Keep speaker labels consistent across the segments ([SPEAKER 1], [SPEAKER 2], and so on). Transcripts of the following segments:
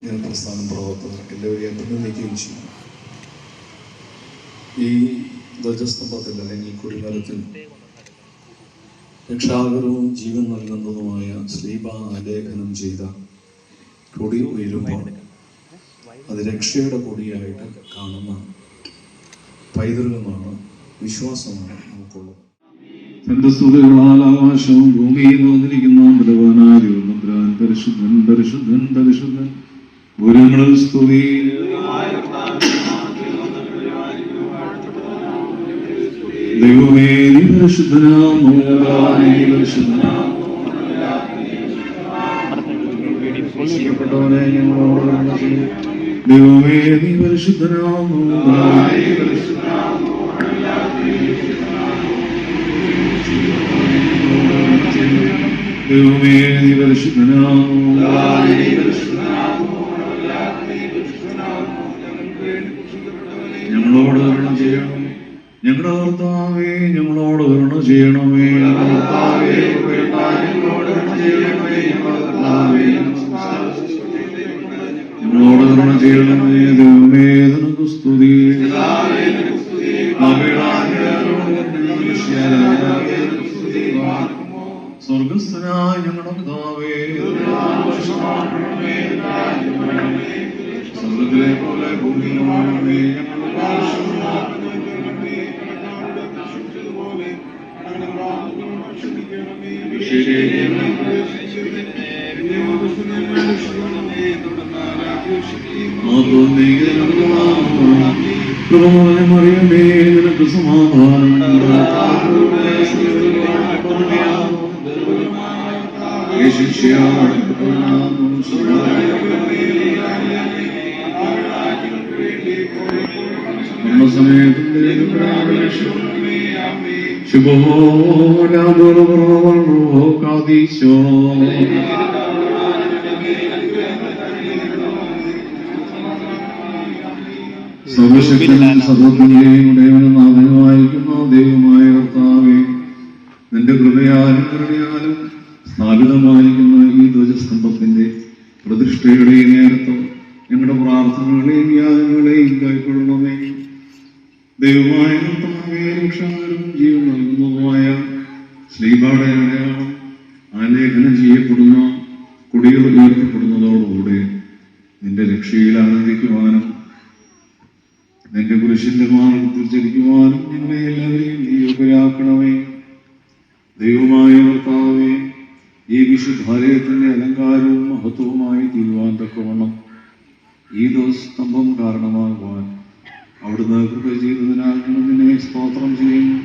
[SPEAKER 1] പ്രസ്ഥാനം പ്രവർത്തകർ എല്ലാവരെയും അഭിനന്ദിക്കുകയും ചെയ്യും. ഈ ധ്വജസ്തംഭത്തിൽ അല്ലെങ്കിൽ കുടിമരത്തിൽ രക്ഷാകരവും ജീവൻ നൽകുന്നതുമായ ശ്ലീബ ആലേഖനം ചെയ്ത കൊടി ഉയരുമ്പോൾ അത് രക്ഷയുടെ കൊടിയായിട്ട് കാണുന്ന പൈതൃകമാണ്, വിശ്വാസമാണ് നമുക്കുള്ളത്. തന്റെ സ്തുതികളാൽ ആകാശവും ഭൂമിയിൽ നിറഞ്ഞിരിക്കുന്ന ബലവാനായ ദൈവം പരിശുദ്ധൻ പരിശുദ്ധൻ പരിശുദ്ധൻ ഗുരുങ്ങളിൽ സ്തുതി. ദൈവമേ നീ പരിശുദ്ധനാമോ, പരിശുദ്ധനാമേ ഞങ്ങളോട് കരുണ ചെയ്യണമേ. ദൈവമേ നീ പരിശുദ്ധനാമോ, ദൈവമേ നീ പരിശുദ്ധനാമോ, ഞങ്ങളോട് കരുണ ചെയ്യണമേ. ഞങ്ങളുടെ കർത്താവേ ഞങ്ങളോട് കരുണ ചെയ്യണമേ. ഞങ്ങളോട് കരുണ ചെയ്യണമേ. ദൈവമേ നിനക്ക് സ്തുതി. സ്വർഗസ്ഥനായ ഞങ്ങളുടെ പിതാവേ, സ്വർഗത്തിലെ പോലെ ഭൂമിയിലുമാണമേ. മറിയമേ നിനക്ക് സമാധാനം. സർവശക്തനും സർവ്വത്തിന്റെയും ഉടയവനും നാഥനുമായിരിക്കുന്ന ദൈവമായ കർത്താവേ, നിന്റെ കൃപയാലും കരുണയാലും സ്ഥാപിതമായിരിക്കുന്ന ഈ ധ്വജസ്തംഭത്തിന്റെ പ്രതിഷ്ഠയുടെ ഈ നേരത്ത് ഞങ്ങളുടെ പ്രാർത്ഥനകളെയും യാഗങ്ങളെയും കൈക്കൊള്ളണമേ. ദൈവമായ കർത്താവേ, രക്ഷാകരവും ജീവൻ നൽകുന്നതുമായ ശ്ലീബയുടെ അടയാളം ആലേഖനം ചെയ്യപ്പെടുന്ന കൊടികൾ ഉയർത്തപ്പെടുന്നതോടുകൂടെ നിന്റെ രക്ഷയിൽ ആനന്ദിക്കുവാനും നിന്റെ കുരിശിന്റെ മാർഗത്തിൽ ചലിക്കുവാനും ഞങ്ങളെ എല്ലാവരെയും നീ യോഗ്യരാക്കണമേ. ദൈവമായ കർത്താവേ, ഈ വിശുദ്ധാലയത്തിന്റെ അലങ്കാരവും മഹത്വവുമായി തീരുവാൻ തക്കവണ്ണം ഈ സ്തംഭം കാരണമാകുവാൻ അവിടുന്ന് കൃപ ചെയ്തതിനാൽ ഞങ്ങൾ നിന്നെ സ്തോത്രം ചെയ്യുന്നു.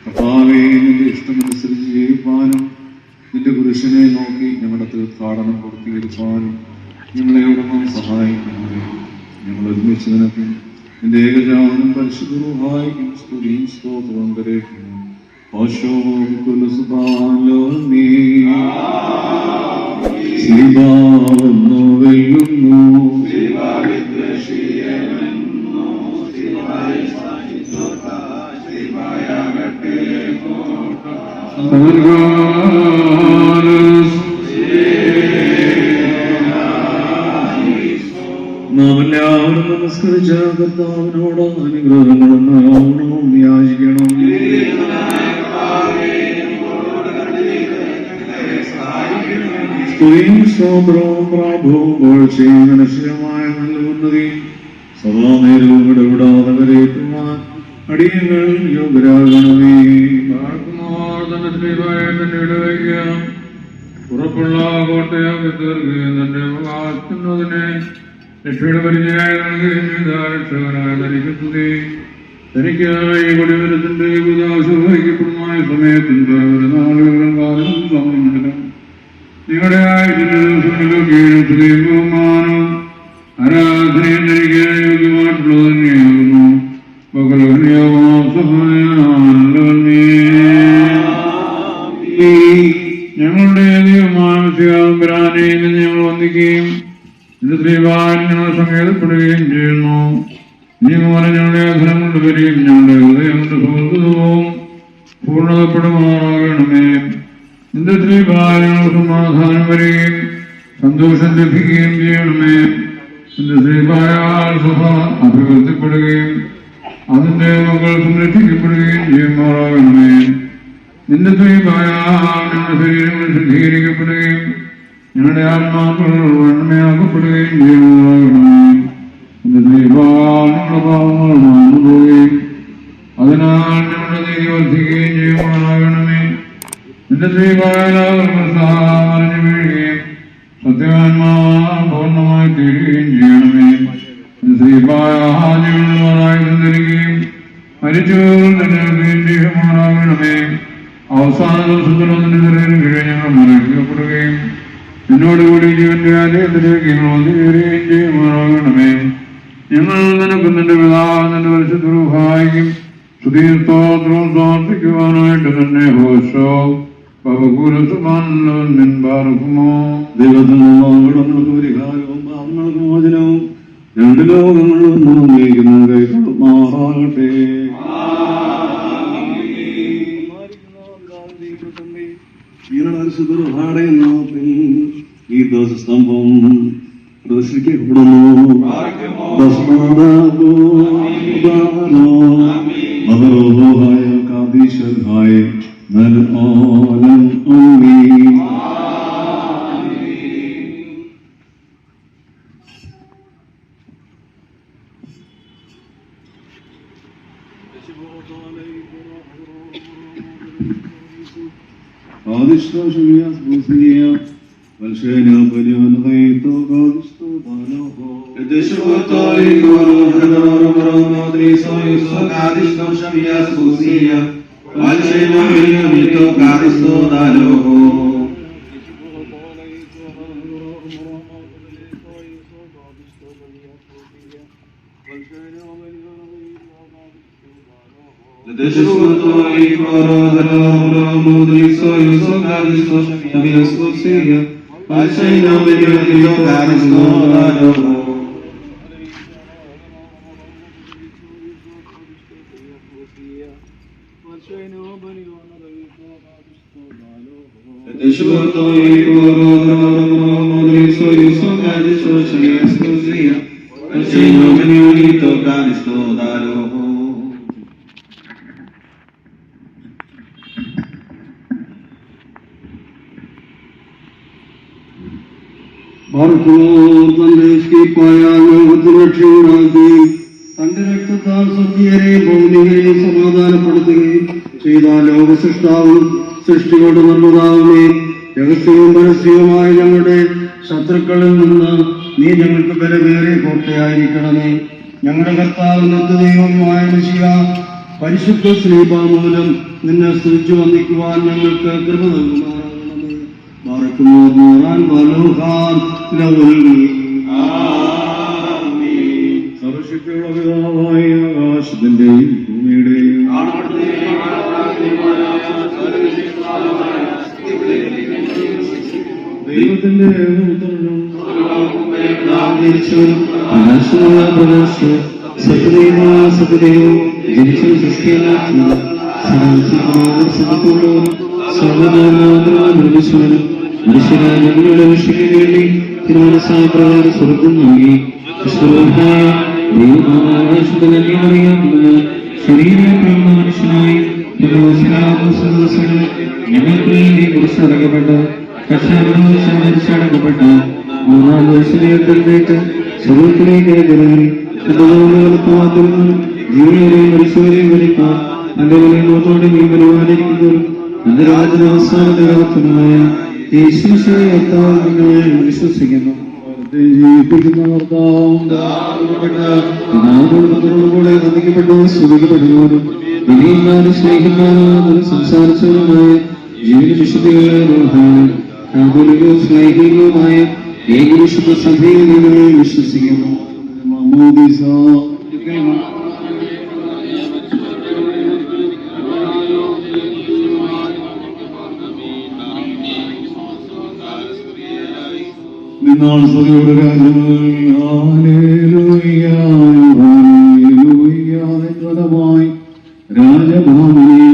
[SPEAKER 1] കർത്താവേ, നിന്റെ ഇഷ്ടമനുസരിച്ച് ജീവിപ്പാനും നിന്റെ കുരിശിനെ നോക്കി ഞങ്ങളുടെ തീർത്ഥാടനം പൂർത്തീകരിക്കുവാനും ഞങ്ങളെ അവിടുന്ന് സഹായിക്കണമേ. ഞങ്ങൾ ഒരുമിച്ച് നിനക്കും നിന്റെ ഏകജാതനും പരിശുദ്ധ റൂഹായിക്കും സ്തുതിയും സ്തോത്രവും കരേക്കുന്നു. ശ്രീഭാവെന്നു വെല്ലുന്നു, നാം എല്ലാവരും നമസ്കരിച്ച കർത്താവിനോട് അനുഗ്രഹങ്ങളും യാചിക്കണം. സ്തുതിയും സ്തോത്രവും പ്രാഭവും പുകഴ്ചയും അനശ്വരമായ നല്ല ഉന്നതി സദാ നേരവും ഇടപെടാതെ വരേറ്റുവാൻ അടിയങ്ങൾ യോഗ്യരാകണമേ.
[SPEAKER 2] ഉറപ്പുള്ള കോട്ടയാക്കി തീർക്കുകയും തന്റെ അവകാശത്തിനതിനെ രക്ഷയുടെ പരിചയമായി നൽകുകയും ചെയ്ത രക്ഷകനായ ധരിക്കുന്നത് തനിക്കായി കൊടിമരത്തിന്റെ ഉദാശോഹിക്കപ്പെടുന്ന സമയത്തിന്റെ ഒരു നാളുകളും കാലവും സമയം നിങ്ങളുടെ ആയുധങ്ങളിലും ബഹുമാനവും ആരാധനയും ധരിക്കാൻ യോഗ്യമായിട്ടുള്ളത് തന്നെയാകുന്നു. ഞങ്ങളുടെ ദൈവമാനസികാതമ്പരാനെ ഞങ്ങൾ വന്ദിക്കുകയും നിന്റെ ശ്രീവാൻ ഞങ്ങൾ സങ്കേതപ്പെടുകയും ചെയ്യുന്നു. നീ മൂലം ഞങ്ങളുടെ അധരം കൊണ്ട് വരികയും ഞങ്ങളുടെ ഹൃദയം കൊണ്ട് സുഹൃത്തുവും പൂർണ്ണതപ്പെടുമാറാകണമേ. നിന്റെ ശ്രീവാൻ ഞങ്ങൾ സമാധാനം വരികയും സന്തോഷം ലഭിക്കുകയും ചെയ്യണമേ. നിന്റെ ശ്രീപായാൽ സഭ അഭിവൃദ്ധിപ്പെടുകയും അതിന്റെ മക്കൾ സംരക്ഷിക്കപ്പെടുകയും ചെയ്യുമാറാകണമേ. നിന്റെ ശ്രീപായാൽ ഞങ്ങളുടെ ശരീരങ്ങൾ ശുദ്ധീകരിക്കപ്പെടുകയും ഞങ്ങളുടെ ആത്മാക്കൾ വെണ്മയാക്കപ്പെടുകയും ചെയ്യുമാറാകണമേ. നിന്റെ ശ്രീപാൽ ഞങ്ങളുടെ പാവങ്ങൾ മാറുപോവുകയും അതിനാൽ ഞങ്ങളുടെ നീതി വർദ്ധിക്കുകയും ചെയ്യുമാറാകണമേ. നിന്റെ ശ്രീപായാലവർക്ക് മറിഞ്ഞു വീഴുകയും സത്യവാന്മാർ പൂർണ്ണമായി തീരുകയും ചെയ്യണമേ. ശ്രീപായായി തന്നിരിക്കുകയും മരിച്ചവർ നിലനിൽക്കുകയും ചെയ്യുമാറാകണമേ. അവസാന ദിവസത്തിലും നിന്റെ ശരീരം കീഴെ ഞങ്ങൾ മറയ്ക്കപ്പെടുകയും നിന്നോടുകൂടി ജീവന്റെ ആലയത്തിലേക്ക് ഞങ്ങൾ വന്നുകയറുകയും ചെയ്യുമാറാകണമേ. ഞങ്ങൾ നിനക്ക് നിന്റെ പിതാവ് നിന്റെ പരിശുദ്ധ റൂഹായിക്കും സ്തുതിസ്തോത്രവും സമർപ്പിക്കുവാനായിട്ട് തന്നെ ഹോശോ ുമോ
[SPEAKER 1] ദൈവത്തിന്റെ മകൾക്ക് പരിഹാരവും പാപങ്ങൾക്ക് മോചനവും രണ്ട് ലോകങ്ങളും നിർണ്ണയിക്കുന്ന കൈക്കൊള്ളുമാറാകട്ടെ. ഈ ദോഷസ്തംഭം പ്രദർശിക്കപ്പെടുന്നു.
[SPEAKER 3] തന്റെ രക്തത്താൽ സത്യരെയും ഭൗമികരെയും സമാധാനപ്പെടുത്തുകയും ചെയ്ത ലോകസൃഷ്ടാവും സൃഷ്ടികളുടെ നിർമ്മിതാവുമേ, രഹസ്യവും പരസ്യവുമായ ഞങ്ങളുടെ ശത്രുക്കളിൽ നിന്ന് നീ ഞങ്ങൾക്ക് ബലമേറിയ കോട്ടയായിരിക്കണമേ. ഞങ്ങളുടെ കർത്താവ് നിത്യദൈവമായ മിശിഹ പരിശുദ്ധ ശ്രീബാ മൂലം നിന്നെ സ്തുതിച്ചു വന്ദിക്കുവാൻ ഞങ്ങൾക്ക് കൃപ നൽകുമാറാകണമേ. ബാറക്കുമോർ മോറാൻ ബലൂഹാൻ ലൗൽമി.
[SPEAKER 1] സർവശക്തിയുള്ള പിതാവായ ആകാശത്തിന്റെയും ഭൂമിയുടെയും ദൈവത്തിന്റെ
[SPEAKER 4] മനുഷ്യരാജങ്ങളുടെ വിഷയത്തിന് വേണ്ടി തിരുമനസായ പ്രകാരം സ്വർഗം നൽകി ശരീരത്തിലുള്ള മനുഷ്യനായി ഞങ്ങൾക്ക് വേണ്ടി കുറിച്ചടക്കപ്പെട്ട് കക്ഷാടക്കപ്പെട്ട മൂന്നാം ദിവസത്തിലേക്ക് സ്വർഗത്തിലേക്ക് കയറി ജീവനെയും മനുഷ്യരെയും വലിക്കാൻ തന്റെ വിലയോടെ നീ വരുവാനിരിക്കുന്നവരും തന്റെ രാജനവസാനമായ വിശ്വസിക്കുന്നു. ജീവിപ്പിക്കുന്നവർക്കൂടെ നന്ദിക്കപ്പെട്ടു സ്തുതിക്കപ്പെടുന്നവരും വിനയന്മാരും സ്നേഹിന്മാരും സംസാരിച്ചവരുമായ ജീവിത വിശുദ്ധികളും സ്നേഹികളുമായ ഏകവിശുദ്ധ സഭയിൽ നിങ്ങൾ വിശ്വസിക്കുന്നു.
[SPEAKER 1] നിന്നാൾ സ്തുതിയുടെ രാജമായി രാജഭാമിനെ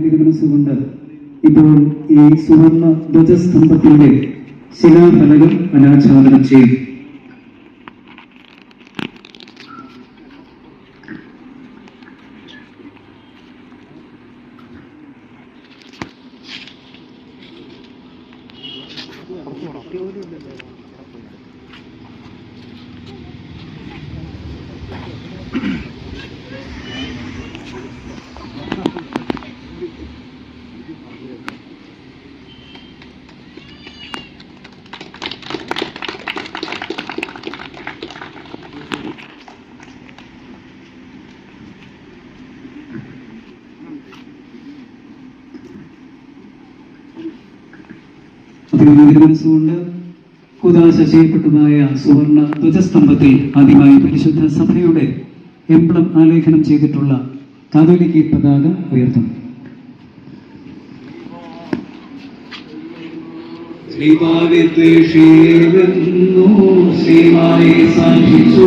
[SPEAKER 4] തിരുമനസ്സുകൊണ്ട് ഇപ്പോൾ ഈ സുവർണ ധ്വജസ്തംഭത്തിന്റെ ശിലാഫലകം അനാച്ഛാദനം ചെയ്യും.
[SPEAKER 5] മനസ്സുകൊണ്ട് കുദാശ ചെയ്യപ്പെട്ടതായ സുവർണ ധ്വജസ്തംഭത്തിൽ ആദ്യമായി പരിശുദ്ധ സഭയുടെ എംബ്ലം ആലേഖനം ചെയ്തിട്ടുള്ള കാതോലിക്ക പതാക ഉയർത്തും. ശ്രീമായി സാക്ഷിച്ചു